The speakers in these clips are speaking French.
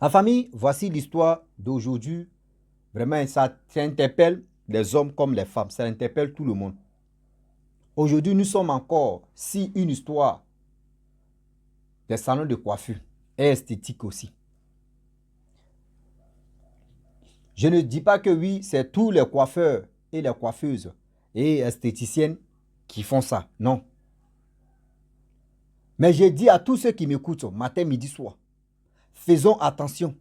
La famille, voici l'histoire d'aujourd'hui. Vraiment, ça interpelle les hommes comme les femmes. Ça interpelle tout le monde. Aujourd'hui, nous sommes encore si une histoire des salons de coiffure est esthétique aussi. Je ne dis pas que oui, c'est tous les coiffeurs et les coiffeuses et esthéticiennes qui font ça. Non. Mais j'ai dit à tous ceux qui m'écoutent, matin, midi, soir, faisons attention.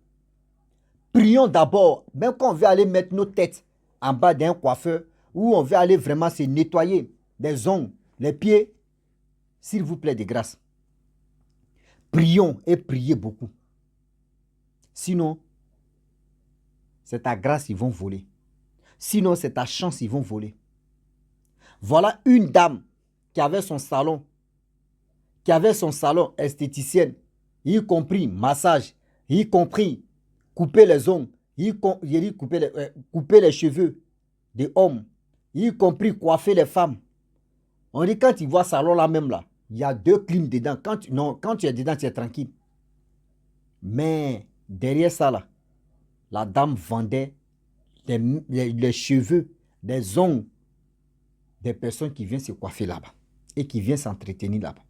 Prions d'abord, même quand on veut aller mettre nos têtes en bas d'un coiffeur, ou on veut aller vraiment se nettoyer les ongles, les pieds, s'il vous plaît, de grâce. Prions et priez beaucoup. Sinon, c'est ta grâce, ils vont voler. Sinon, c'est ta chance, ils vont voler. Voilà une dame qui avait son salon, esthéticienne, y compris massage, y compris couper les ongles, couper les cheveux des hommes, y compris coiffer les femmes. On dit quand tu vois salon là même là, il y a deux clims dedans. Quand tu es dedans, tu es tranquille. Mais derrière ça là, la dame vendait les cheveux, les ongles des personnes qui viennent se coiffer là-bas et qui viennent s'entretenir là-bas.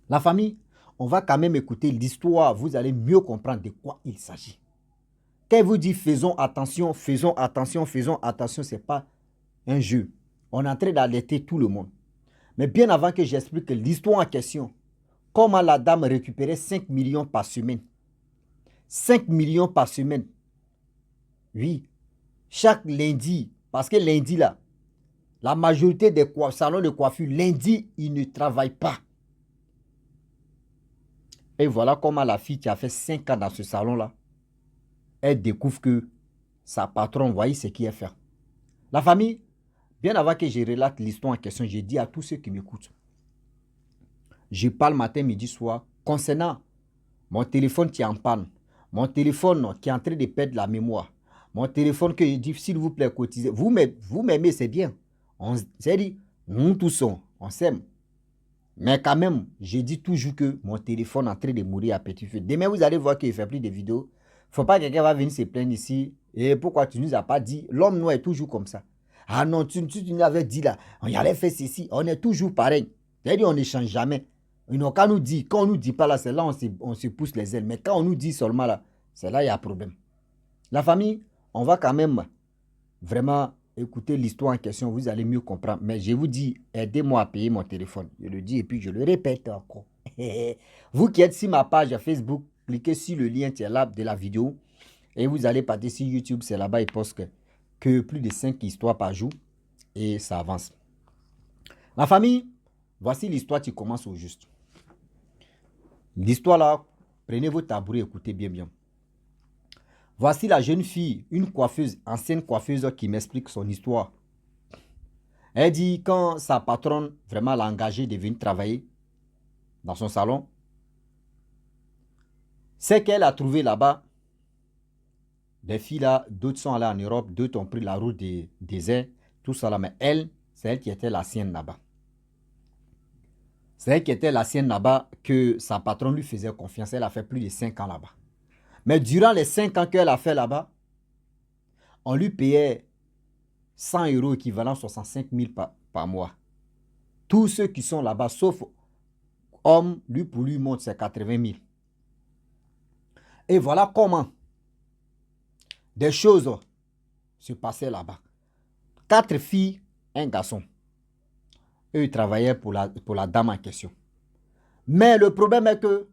La famille, on va quand même écouter l'histoire. Vous allez mieux comprendre de quoi il s'agit. Quand il vous dit faisons attention, faisons attention, faisons attention, ce n'est pas un jeu. On est en train d'alerter tout le monde. Mais bien avant que j'explique l'histoire en question, comment la dame récupérait 5 millions par semaine. 5 millions par semaine. Oui. Chaque lundi, parce que lundi là, la majorité des salons de coiffure, lundi, ils ne travaillent pas. Et voilà comment la fille qui a fait 5 ans dans ce salon-là, elle découvre que sa patronne, voyez ce qu'il a fait. La famille, bien avant que je relate l'histoire en question, j'ai dit à tous ceux qui m'écoutent, je parle matin, midi, soir, concernant mon téléphone qui est en panne, mon téléphone qui est en train de perdre la mémoire, mon téléphone que je dis, s'il vous plaît, cotisez. Vous m'aimez, c'est bien. C'est dit, nous tous, on s'aime. Mais quand même, je dis toujours que mon téléphone est en train de mourir à petit feu. Demain, vous allez voir qu'il ne fait plus de vidéos. Il ne faut pas que quelqu'un va venir se plaindre ici. Et pourquoi tu ne nous as pas dit? L'homme noir est toujours comme ça. Ah non, tu nous avais dit là, on y allait faire ceci. On est toujours pareil. C'est-à-dire, on ne change jamais. Quand on nous dit pas là, c'est là on se pousse les ailes. Mais quand on nous dit seulement là, c'est là il y a un problème. La famille, on va quand même vraiment écouter l'histoire en question, vous allez mieux comprendre. Mais je vous dis, aidez-moi à payer mon téléphone. Je le dis et puis je le répète encore. Vous qui êtes sur ma page Facebook, cliquez sur le lien qui est là de la vidéo et vous allez partir sur YouTube. C'est là-bas, il poste que plus de 5 histoires par jour et ça avance. La famille, voici l'histoire qui commence au juste. L'histoire là, prenez vos tabourets, écoutez bien bien. Voici la jeune fille, une coiffeuse, ancienne coiffeuse qui m'explique son histoire. Elle dit quand sa patronne vraiment l'a engagée de venir travailler dans son salon, c'est qu'elle a trouvé là-bas des filles là, d'autres sont allées en Europe, d'autres ont pris la route des déserts, tout ça là. Mais elle, c'est elle qui était la sienne là-bas. C'est elle qui était la sienne là-bas que sa patronne lui faisait confiance. Elle a fait plus de 5 ans là-bas. Mais durant les 5 ans qu'elle a fait là-bas, on lui payait 100 € équivalent 65 000 par mois. Tous ceux qui sont là-bas, sauf homme, lui pour lui monte, c'est 80 000. Et voilà comment des choses se passaient là-bas. 4 filles, un garçon. Eux, ils travaillaient pour la dame en question. Mais le problème est que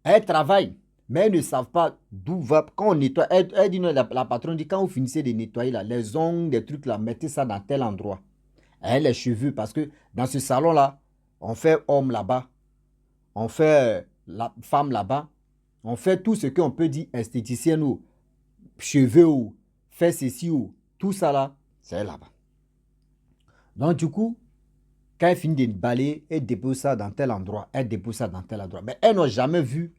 elles travaillent, mais elles ne savent pas d'où va. Quand on nettoie, elle dit, la patronne dit, quand vous finissez de nettoyer là, les ongles, des trucs là, mettez ça dans tel endroit. Et les cheveux, parce que dans ce salon-là, on fait homme là-bas, on fait la femme là-bas, on fait tout ce qu'on peut dire esthéticienne ou cheveux ou fait ceci ou tout ça là, c'est là-bas. Donc du coup, quand elle finit de balayer, elle dépose ça dans tel endroit, elle dépose ça dans tel endroit. Mais elles n'ont jamais vu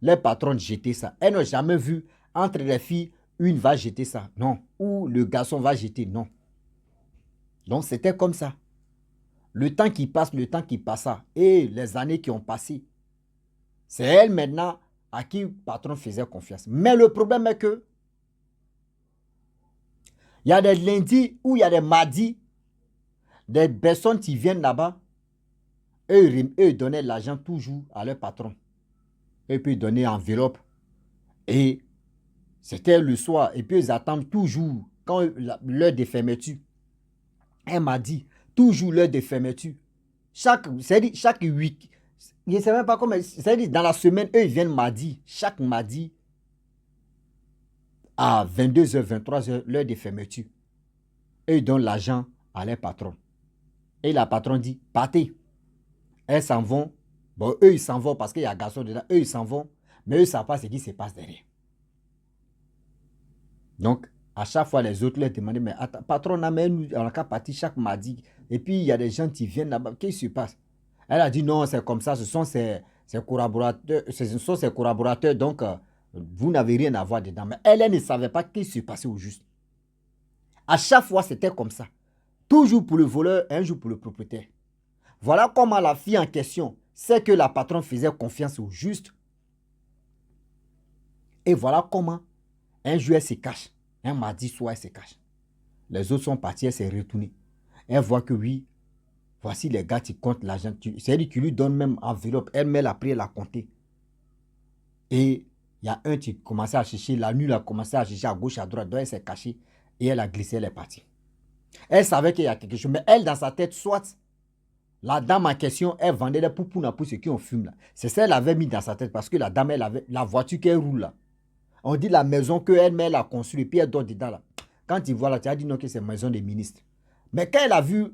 les patrons jeter ça. Elles n'ont jamais vu entre les filles, une va jeter ça, non. Ou le garçon va jeter, non. Donc c'était comme ça. Le temps qui passe, le temps qui passa et les années qui ont passé. C'est elle maintenant à qui le patron faisait confiance. Mais le problème est que il y a des lundis ou il y a des mardis, des personnes qui viennent là-bas, eux donnaient l'argent toujours à leur patron. Et puis ils donnaient enveloppe. Et c'était le soir. Et puis ils attendent toujours quand l'heure de fermeture. Un mardi, toujours l'heure de fermeture. Chaque week, je ne sais même pas comment, c'est-à-dire dans la semaine, eux ils viennent mardi. Chaque mardi à 22h, 23h, l'heure de fermeture. Eux ils donnent l'argent à leur patron. Et la patronne dit, partez. Elles s'en vont. Bon, eux, ils s'en vont parce qu'il y a un garçon dedans. Eux, ils s'en vont. Mais eux, ne savent pas ce qui se passe derrière. Donc, à chaque fois, les autres leur demandaient, mais attends, patron, on n'a qu'à partir chaque mardi. Et puis, il y a des gens qui viennent là-bas. Qu'est-ce qui se passe? Elle a dit, non, c'est comme ça. Ce sont ses collaborateurs. Donc, vous n'avez rien à voir dedans. Mais elle ne savait pas ce qui se passait au juste. À chaque fois, c'était comme ça. Toujours pour le voleur, un jour pour le propriétaire. Voilà comment la fille en question sait que la patronne faisait confiance au juste. Et voilà comment un jour elle se cache. Un mardi soir elle se cache. Les autres sont partis, elle s'est retournée. Elle voit que oui, voici les gars qui comptent l'argent. C'est-à-dire qu'ils lui donnent même enveloppe. Elle met la prière à compter. Et il y a un qui commençait à chercher. La nuit, elle a commencé à chercher à gauche, à droite. Donc elle s'est cachée. Et elle a glissé, elle est partie. Elle savait qu'il y a quelque chose. Mais elle, dans sa tête, soit la dame en question, elle vendait des poupounas pour ceux qui ont fumé là. C'est ça qu'elle avait mis dans sa tête parce que la dame, elle avait la voiture qu'elle roule là. On dit la maison qu'elle a construite et puis elle dort dedans là. Quand il voit là, tu as dit non que c'est maison des ministres. Mais quand elle a vu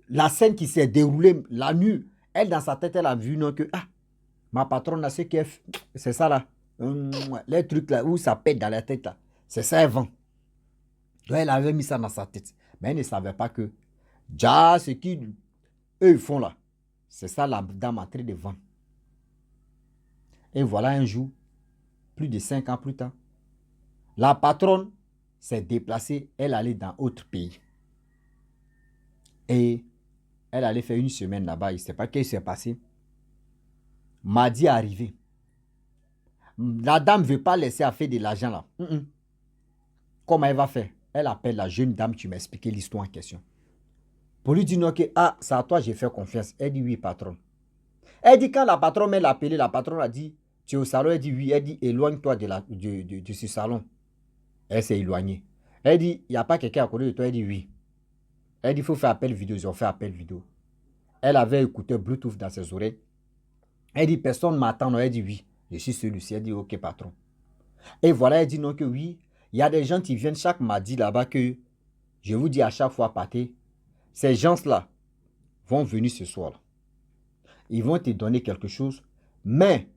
la scène qui s'est déroulée la nuit, elle dans sa tête, elle a vu non que ma patronne a ce qu'elle fait. C'est ça là. Les trucs là où ça pète dans la tête là. C'est ça elle vend. Donc elle avait mis ça dans sa tête. Mais elle ne savait pas que déjà ce qu'ils eux font là. C'est ça la dame en train de vendre. Et voilà un jour, plus de 5 ans plus tard, la patronne s'est déplacée, elle allait dans autre pays. Et elle allait faire une semaine là-bas, il ne sait pas ce qui s'est passé. Mardi est arrivé. La dame ne veut pas laisser faire de l'argent là. Comment elle va faire? Elle appelle la jeune dame qui m'a expliqué l'histoire en question. Pour lui dire non que, c'est à toi j'ai fait confiance. Elle dit oui, patron. Elle dit quand la patronne m'a appelé, la patronne a dit, tu es au salon, elle dit oui, elle dit éloigne-toi de ce salon. Elle s'est éloignée. Elle dit, il n'y a pas quelqu'un à côté de toi, elle dit oui. Elle dit, il faut faire appel vidéo, ils ont fait appel vidéo. Elle avait écouté Bluetooth dans ses oreilles. Elle dit, personne ne m'attend, elle dit oui, je suis celui-ci. Elle dit, ok patron. Et voilà, elle dit non que oui, il y a des gens qui viennent chaque mardi là-bas que, je vous dis à chaque fois, partez, ces gens-là vont venir ce soir-là. Ils vont te donner quelque chose. Mais,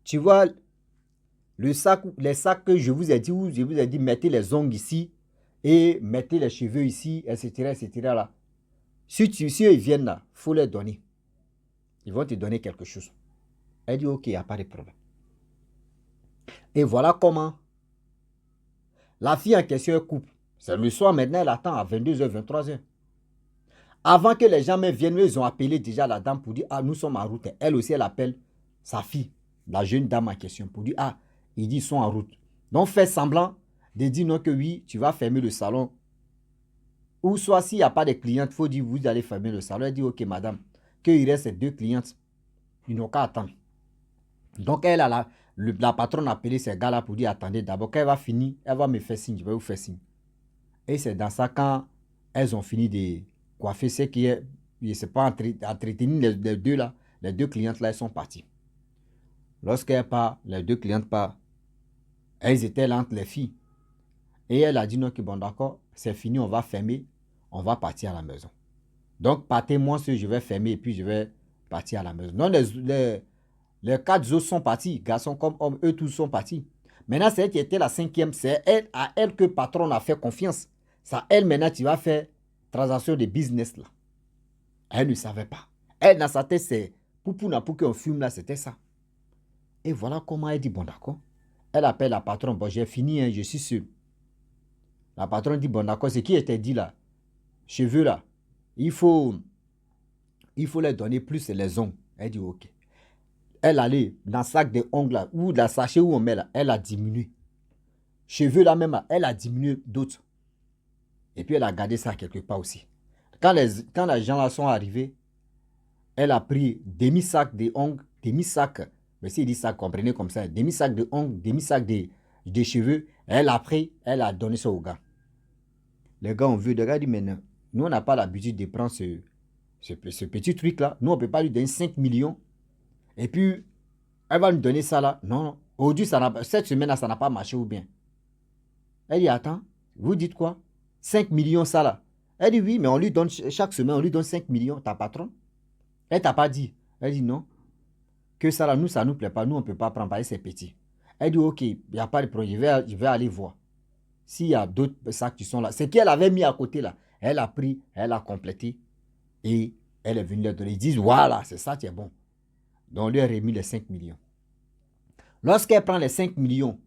tu vois, les sacs que je vous ai dit, où je vous ai dit, mettez les ongles ici et mettez les cheveux ici, etc., etc. Là. Si ils viennent là, il faut les donner. Ils vont te donner quelque chose. Elle dit, ok, il n'y a pas de problème. Et voilà comment la fille en question coupe. C'est le soir maintenant, elle attend à 22h, 23h. Avant que les gens viennent, ils ont appelé déjà la dame pour dire, nous sommes en route. Elle aussi, elle appelle sa fille, la jeune dame en question, pour dire, ils disent, ils sont en route. Donc, fait semblant de dire non que oui, tu vas fermer le salon. Ou soit, s'il n'y a pas de clientes, il faut dire, vous allez fermer le salon. Elle dit, ok, madame, qu'il reste 2 clientes, ils n'ont qu'à attendre. Donc, la patronne a appelé ces gars-là pour dire, attendez, d'abord, quand elle va finir, elle va me faire signe, je vais vous faire signe. Et c'est dans ça, quand elles ont fini de coiffer, c'est qui est, je ne sais pas, entretenir les deux là, les 2 clientes là, elles sont parties. Lorsqu'elles partent, les 2 clientes partent, elles étaient là entre les filles. Et elle a dit non, que bon d'accord, c'est fini, on va fermer, on va partir à la maison. Donc, partez-moi, je vais fermer et puis je vais partir à la maison. Non, les 4 autres sont partis, garçons comme hommes, eux tous sont partis. Maintenant, c'est elle qui était la 5e, c'est à elle que le patron a fait confiance. C'est à elle maintenant qui va faire transaction de business là. Elle ne savait pas. Elle, dans sa tête, c'est pour qu'on fume là, c'était ça. Et voilà comment elle dit, bon d'accord. Elle appelle la patronne, bon j'ai fini, hein, je suis sûr. La patronne dit, bon d'accord, ce qui était dit là, cheveux là, il faut les donner plus les ongles. Elle dit, ok. elle allait dans le sac des ongles là, ou dans le sachet où on met là, elle a diminué. Cheveux là même, là, elle a diminué d'autres. Et puis elle a gardé ça quelque part aussi. Quand les gens là sont arrivés, elle a pris demi-sac de ongles, demi-sac, mais s'il dit ça, comprenez comme ça, demi-sac de ongles, demi-sac de cheveux. Elle a pris, elle a donné ça au gars. Les gars ont vu, les gars disent maintenant, nous on n'a pas l'habitude de prendre ce petit truc là. Nous on ne peut pas lui donner 5 millions. Et puis, elle va nous donner ça là. Non, non. Aujourd'hui, cette semaine-là, ça n'a pas marché ou bien. Elle dit, attends, vous dites quoi? 5 millions ça là. Elle dit, oui, mais on lui donne, chaque semaine, on lui donne 5 millions, ta patronne. Elle t'a pas dit. Elle dit, non. Que ça là, nous, ça ne nous plaît pas. Nous, on ne peut pas prendre, parce que c'est petit. Elle dit, ok, il n'y a pas de problème, je vais aller voir. S'il y a d'autres sacs qui sont là. Ce qu'elle avait mis à côté là, elle a pris, elle a complété. Et elle est venue leur donner. Ils disent, voilà, c'est ça qui est bon. Donc, on lui a remis les 5 millions. Lorsqu'elle prend les 5 millions,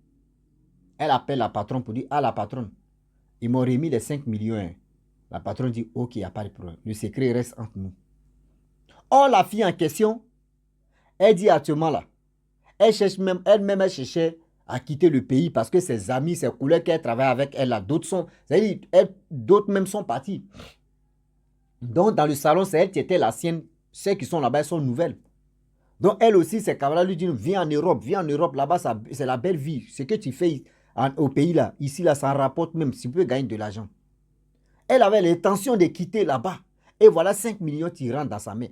elle appelle la patronne pour dire, ah la patronne, ils m'ont remis les 5 millions. Hein. La patronne dit, ok, il n'y a pas de problème. Le secret reste entre nous. Or, la fille en question, elle dit actuellement là, elle cherche même, elle-même, elle cherchait à quitter le pays parce que ses amis, ses collègues qu'elle travaille avec elle là, d'autres sont, c'est-à-dire, d'autres même sont partis. Donc, dans le salon, c'est elle qui était la sienne. Celles qui sont là-bas, elles sont nouvelles. Donc, elle aussi, ses camarades lui disent, viens en Europe, là-bas, c'est la belle vie. Ce que tu fais au pays là, ici là, ça rapporte même, si tu peux gagner de l'argent. Elle avait l'intention de quitter là-bas. Et voilà 5 millions qui rentrent dans sa main.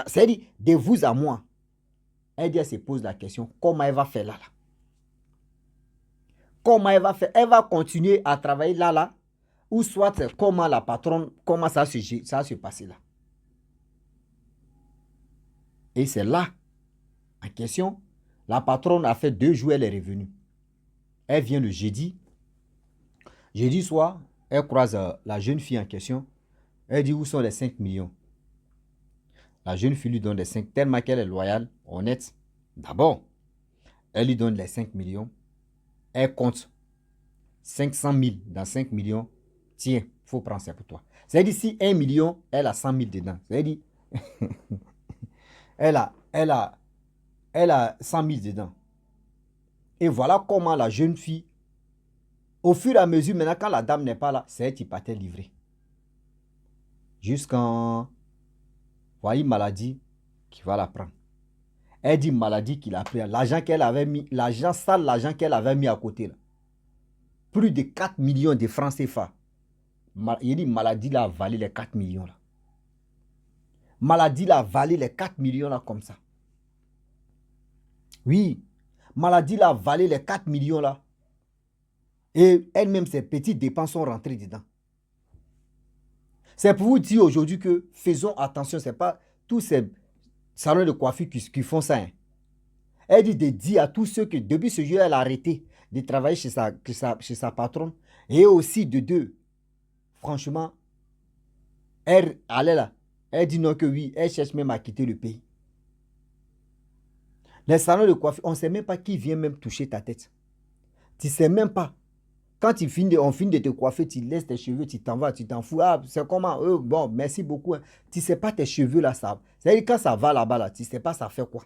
C'est-à-dire, de vous à moi. Elle dit, elle se pose la question, comment elle va faire là? Comment elle va faire? Elle va continuer à travailler là, ou soit comment la patronne, comment ça va se passer là. Et c'est là, en question, la patronne a fait 2 jours, elle est revenue. Elle vient le jeudi. Jeudi soir, elle croise la jeune fille en question. Elle dit, où sont les 5 millions? La jeune fille lui donne les 5, tellement qu'elle est loyale, honnête. D'abord, elle lui donne les 5 millions. Elle compte 500 000 dans 5 millions. Tiens, il faut prendre ça pour toi. C'est-à-dire, si 1 million, elle a 100 000 dedans. C'est-à-dire, elle a 100 000 dedans. Et voilà comment la jeune fille, au fur et à mesure, maintenant, quand la dame n'est pas là, c'est elle qui partait livrer. Jusqu'en, voyez, maladie qui va la prendre. Elle dit maladie qu'il a pris. L'argent qu'elle avait mis, l'argent sale, l'argent qu'elle avait mis à côté. Là. Plus de 4 millions de francs CFA. Il dit maladie l'a avalé les 4 millions là. Maladie l'a avalé les 4 millions là comme ça. Oui. Maladie l'a avalé les 4 millions là. Et elle-même, ses petites dépenses sont rentrées dedans. C'est pour vous dire aujourd'hui que faisons attention. Ce n'est pas tous ces salons de coiffure qui font ça. Hein. Elle dit de dire à tous ceux que depuis ce jour, elle a arrêté de travailler chez sa patronne. Et aussi de deux. Franchement, elle allait là. Elle dit non que oui, elle cherche même à quitter le pays. Les salons de coiffure, on ne sait même pas qui vient même toucher ta tête. Tu ne sais même pas. Quand on finit de te coiffer, tu laisses tes cheveux, tu t'en vas, tu t'en fous. Ah, c'est comment? Bon, merci beaucoup. Hein. Tu ne sais pas tes cheveux là, ça. C'est-à-dire quand ça va là-bas, là, tu ne sais pas ça fait quoi.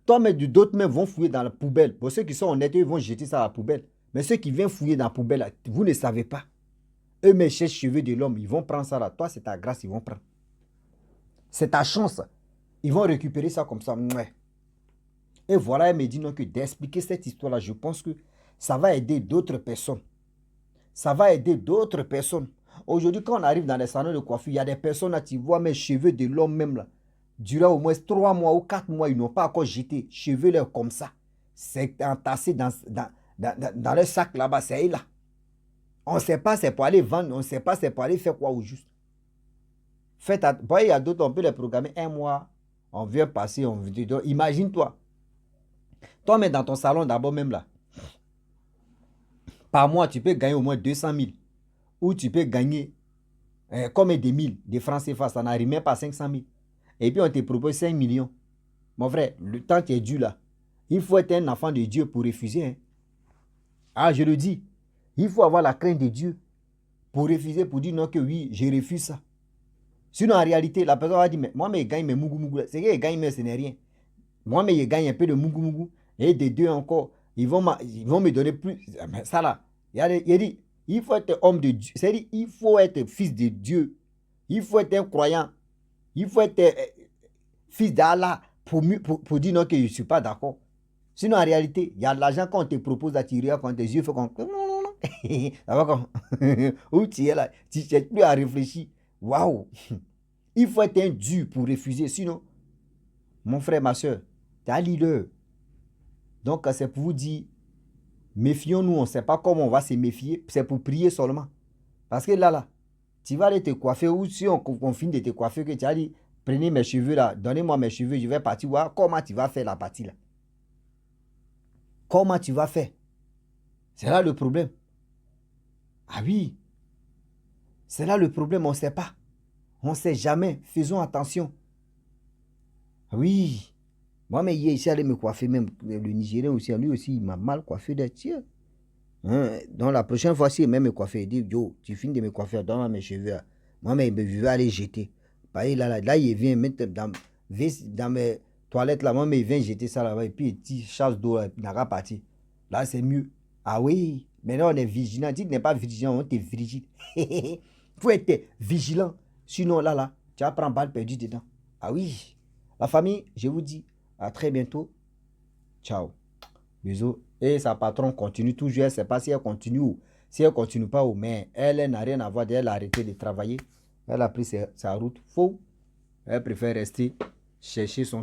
Toi, mais d'autres même vont fouiller dans la poubelle. Pour ceux qui sont honnêtes, ils vont jeter ça à la poubelle. Mais ceux qui viennent fouiller dans la poubelle, là, vous ne savez pas. Eux, mes chers cheveux de l'homme, ils vont prendre ça là. Toi, c'est ta grâce, ils vont prendre. C'est ta chance. Ils vont récupérer ça comme ça. Ouais. Et voilà, elle me dit non, que d'expliquer cette histoire-là, je pense que ça va aider d'autres personnes. Ça va aider d'autres personnes. Aujourd'hui, quand on arrive dans les salons de coiffure, il y a des personnes là, tu vois mes cheveux de l'homme même là. Durant au moins 3 mois ou 4 mois, ils n'ont pas encore jeté. Cheveux là comme ça. C'est entassé dans le sac là-bas, c'est là. On ne sait pas c'est pour aller vendre, on ne sait pas c'est pour aller faire quoi au juste. Il y a d'autres, on peut les programmer 1 mois. On vient passer, on vient. Imagine-toi. Toi, mais dans ton salon d'abord même là. Par mois, tu peux gagner au moins 200 000. Ou tu peux gagner comme des 1000 de francs CFA. Ça n'arrive même pas à 500 000. Et puis on te propose 5 millions. Mon frère, le temps qui est dû là. Il faut être un enfant de Dieu pour refuser. Hein. Ah, je le dis. Il faut avoir la crainte de Dieu pour refuser, pour dire non que oui, je refuse ça. Sinon, en réalité, la personne va dire, mais moi, mais je gagne mes mougou mougou. C'est que je gagne, mais ce n'est rien. Moi, mais je gagne un peu de mougou mougou. Et des deux encore, ils vont me donner plus. Mais ça là, il dit, il faut être homme de Dieu. C'est-à-dire, il faut être fils de Dieu. Il faut être un croyant. Il faut être fils d'Allah pour dire non que je ne suis pas d'accord. Sinon, en réalité, il y a de l'argent quand on te propose d'attirer, quand tes yeux font comme... Ça va comme... Où tu es là, tu ne cherches plus à réfléchir. Waouh! Il faut être un dur pour refuser. Sinon, mon frère, ma soeur, tu as leader. Donc, c'est pour vous dire, méfions-nous, on ne sait pas comment on va se méfier. C'est pour prier seulement. Parce que là, tu vas aller te coiffer ou si on finit de te coiffer, que tu as dit, prenez mes cheveux là, donnez-moi mes cheveux, je vais partir voir comment tu vas faire la partie là. Comment tu vas faire? C'est là le problème. Ah oui, c'est là le problème, on ne sait pas. On ne sait jamais. Faisons attention. Ah oui. Moi, mais hier, ici, allé me coiffer, même le Nigérien aussi, lui aussi, il m'a mal coiffé des tirs. Hein? Donc, la prochaine fois, s'il même me coiffer, il dit, yo, tu finis de me coiffer, donne-moi mes cheveux. Moi, mais je vais aller jeter. Là, il vient mettre dans mes toilettes, là, moi, mais il vient jeter ça là-bas, et puis il tire chasse d'eau, il n'a pas parti. Là, c'est mieux. Ah oui, maintenant, on est vigilant. Si tu n'es pas vigilant, on t'est vigile. Il faut être vigilant. Sinon, là, tu vas prendre balle perdue dedans. Ah oui. La famille, je vous dis, à très bientôt. Ciao. Bisous. Et sa patronne continue toujours. Elle ne sait pas si elle continue ou si elle ne continue pas. Mais elle n'a rien à voir. Elle a arrêté de travailler. Elle a pris sa route. Faux. Elle préfère rester chercher son